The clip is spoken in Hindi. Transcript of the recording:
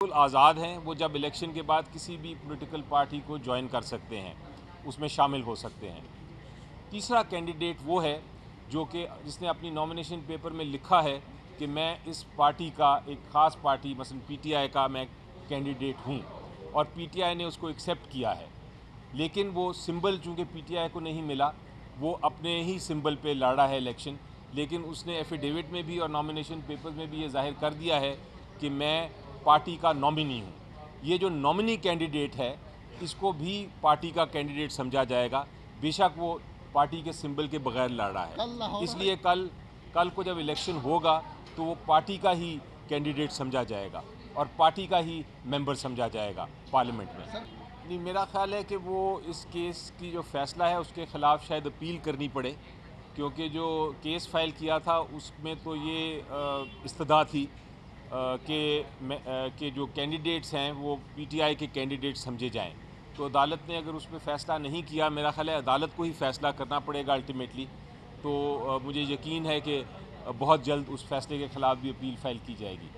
बिल्कुल आज़ाद हैं। वो जब इलेक्शन के बाद किसी भी पॉलिटिकल पार्टी को ज्वाइन कर सकते हैं, उसमें शामिल हो सकते हैं। तीसरा कैंडिडेट वो है जो कि जिसने अपनी नॉमिनेशन पेपर में लिखा है कि मैं इस पार्टी का, एक ख़ास पार्टी मसलन पीटीआई का मैं कैंडिडेट हूँ, और पीटीआई ने उसको एक्सेप्ट किया है। लेकिन वो सिंबल चूँकि पीटीआई को नहीं मिला, वो अपने ही सिंबल पे लड़ा है इलेक्शन। लेकिन उसने एफिडेविट में भी और नॉमिनेशन पेपर में भी ये जाहिर कर दिया है कि मैं पार्टी का नॉमिनी हूँ। ये जो नॉमिनी कैंडिडेट है, इसको भी पार्टी का कैंडिडेट समझा जाएगा, बेशक वो पार्टी के सिंबल के बगैर लड़ रहा है। इसलिए कल को जब इलेक्शन होगा तो वो पार्टी का ही कैंडिडेट समझा जाएगा और पार्टी का ही मेंबर समझा जाएगा पार्लियामेंट में। नहीं, मेरा ख्याल है कि वो इस केस की जो फ़ैसला है उसके ख़िलाफ़ शायद अपील करनी पड़े, क्योंकि जो केस फाइल किया था उसमें तो ये इस्तदा थी कि जो कैंडिडेट्स हैं वो पीटीआई के कैंडिडेट समझे जाएं। तो अदालत ने अगर उस पर फ़ैसला नहीं किया, मेरा ख्याल है अदालत को ही फ़ैसला करना पड़ेगा अल्टीमेटली। तो मुझे यकीन है कि बहुत जल्द उस फैसले के ख़िलाफ़ भी अपील फ़ाइल की जाएगी।